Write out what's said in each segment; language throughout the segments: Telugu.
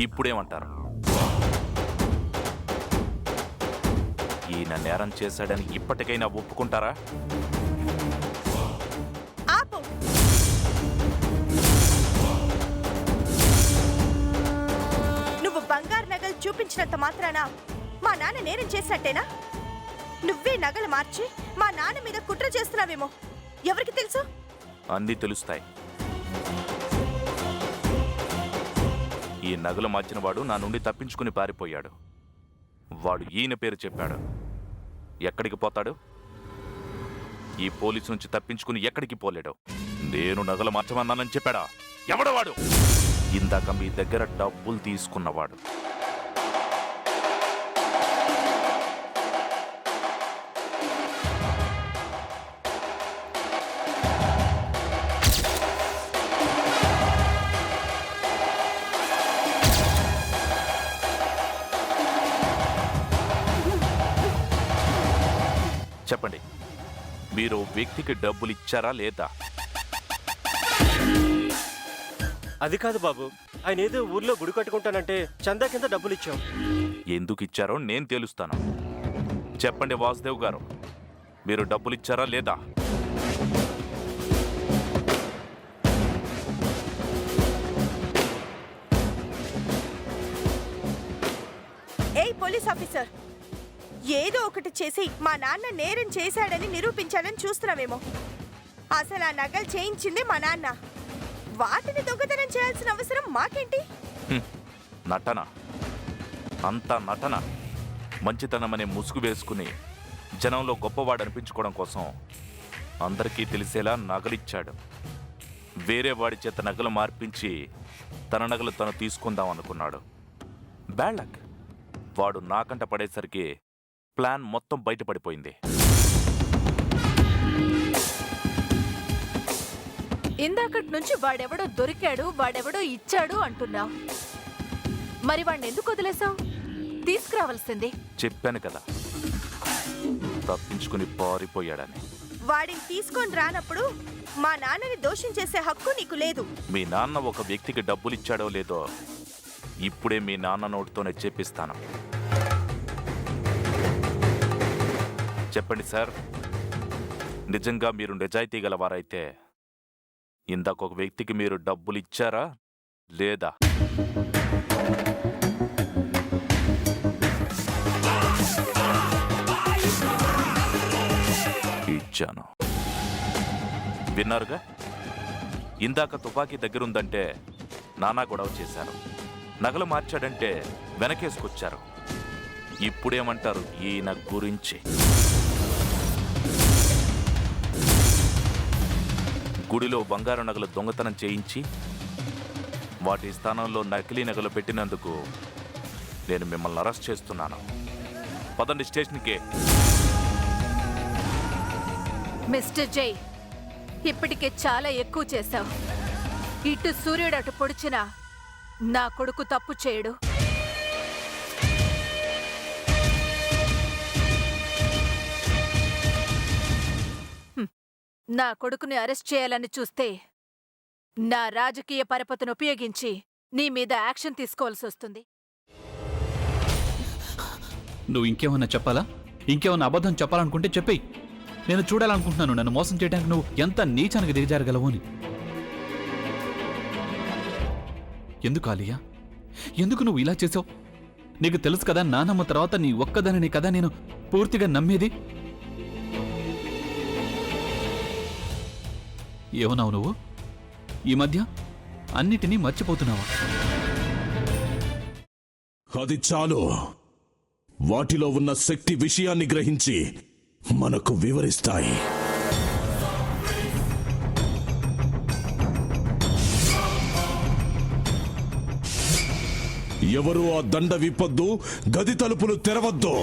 ఇప్పుడేమంటారు? ఈయన నేరం చేశాడని ఇప్పటికైనా ఒప్పుకుంటారా? ఆపు. నువ్వు బంగారు నగలు చూపించినంత మాత్రాన మా నాన్న నేరం చేసినట్టేనా? నువ్వే నగలు మార్చి మా నాన్న మీద కుట్ర చేస్తున్నావేమో. ఎవరికి తెలుసు? అన్నీ తెలుస్తాయి. ఈ నగలు మార్చిన వాడు నా నుండి తప్పించుకుని పారిపోయాడు. వాడు ఈయన పేరు చెప్పాడు. ఎక్కడికి పోతాడు? ఈ పోలీసు నుంచి తప్పించుకుని ఎక్కడికి పోలేడు. నేను నగలు మార్చమన్నానని చెప్పాడా? ఎవడవాడు? ఇందాక మీ దగ్గర డబ్బులు తీసుకున్నవాడు. చెప్పండి, మీరు వ్యక్తికి డబ్బులు ఇచ్చారా లేదా? అది కాదు బాబు, ఆయన ఏదో ఊర్లో గుడి కట్టుకుంటానంటే చందా కింద డబ్బులు ఇచ్చాం. ఎందుకు ఇచ్చారో నేను తేలుస్తాను. చెప్పండి వాసుదేవ్ గారు, మీరు డబ్బులు ఇచ్చారా లేదా? ఏయ్ పోలీస్ ఆఫీసర్, ఏదో ఒకటి చేసి మా నాన్న నేరం చేశాడని నిరూపించాలని చూస్తున్నావేమో. అసలు ఆ నగలు చేయించింది మా నాన్న. వాటిని దొంగతనం చేయాల్సిన అవసరం మాకేంటి? నటన, అంతా నటన. మంచితనమనే ముసుగు వేసుకుని జనంలో గొప్పవాడు అనిపించుకోవడం కోసం అందరికీ తెలిసేలా నగలిచ్చాడు. వేరే వాడి చేత నగలు మార్పించి తన నగలు తను తీసుకుందాం అనుకున్నాడు. Bad luck. వాడు నాకంట పడేసరికి ప్లాన్ మొత్తం బయటపడిపోయింది. ఇందాకటి నుంచి వాడెవడో దొరికాడు, వాడెవడో ఇచ్చాడు అంటున్నావు. మరి వాడిని ఎందుకు వదిలేసావు? తీసుకురావాల్సింది. చెప్పాను కదా, తప్పించుకుని పారిపోయాడని. వాడిని తీసుకొని రానప్పుడు మా నాన్నని దోషం చేసే హక్కు నీకు లేదు. మీ నాన్న ఒక వ్యక్తికి డబ్బులిచ్చాడో లేదో ఇప్పుడే మీ నాన్న నోటితోనే చెప్పిస్తాను. చెప్పండి సార్, నిజంగా మీరు నిజాయితీ గలవారైతే ఇందాక ఒక వ్యక్తికి మీరు డబ్బులు ఇచ్చారా లేదా? ఇచ్చాను. విన్నారుగా? ఇందాక తుపాకీ దగ్గరుందంటే నానా గొడవ చేశారు. నగలు మార్చాడంటే వెనకేసుకొచ్చారు. ఇప్పుడేమంటారు ఈయన గురించి? గుడిలో బంగారు నగలు దొంగతనం చేయించి వాటి స్థానంలో నకిలీ నగలు పెట్టినందుకు నేను మిమ్మల్ని అరెస్ట్ చేస్తున్నాను. పదండి స్టేషన్కి. మిస్టర్ జై, ఇప్పటికే చాలా ఎక్కువ చేశావు. ఇటు సూర్యుడు అటు పొడిచినా నా కొడుకు తప్పు చేయడు. నా కొడుకుని అరెస్ట్ చేయాలని చూస్తే నా రాజకీయ పరపతిని ఉపయోగించి నీ మీద యాక్షన్ తీసుకోవాల్సి వస్తుంది. నువ్వు ఇంకేమన్నా చెప్పాలా? ఇంకేమన్నా అబద్ధం చెప్పాలనుకుంటే చెప్పేయి. నేను చూడాలనుకుంటున్నాను నన్ను మోసం చేయడానికి నువ్వు ఎంత నీచానికి దిగజారగలవు అని. ఎందుకు ఆలియా, ఎందుకు నువ్వు ఇలా చేసావు? నీకు తెలుసు కదా నానమ్మ తర్వాత నీ ఒక్కదానిని కదా నేను పూర్తిగా నమ్మేది. ఏమన్నావు నువ్వు? ఈ మధ్య అన్నిటినీ మర్చిపోతున్నావా? అది చాలు. వాటిలో ఉన్న శక్తి విషయాన్ని గ్రహించి మనకు వివరిస్తాయి. ఎవరు ఆ దండ విప్పొద్దు, గది తలుపులు తెరవద్దు.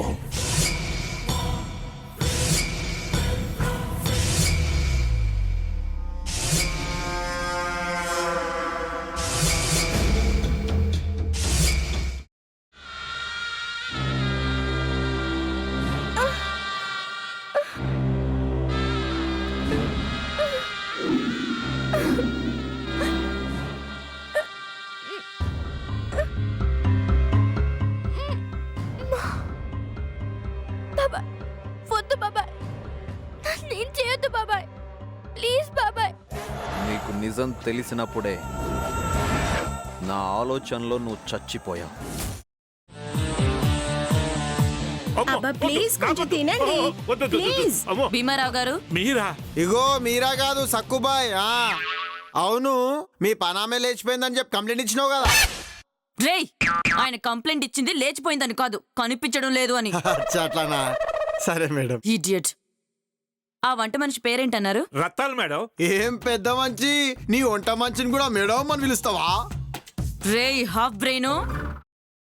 నిజం తెలిసినప్పుడే నా ఆలోచనలో నువ్వు చచ్చిపోయావు. అబ్బా ప్లీజ్ కొంచెం తినండి ప్లీజ్. భీమారావు గారు, మీరా? ఇగో మీరా కాదు సక్కుబాయ్. అవును, మీ పనామే లేచిపోయిందని చెప్పి కంప్లైంట్ ఇచ్చినావు కదా. రేయ్, ఆయన కంప్లైంట్ ఇచ్చింది లేచిపోయిందని కాదు, కనిపించడం లేదు అని. అచ్చా, అట్లానా? సరే మేడం. ఇడియట్. ఆ వంట మనిషి పేరేంటన్నారు? రత్తాలు మేడం. ఏం పెద్ద మంచి, నీ వంట మంచిని కూడా మేడం అని పిలుస్తావా? రేయ్ హాఫ్ బ్రెయిన్,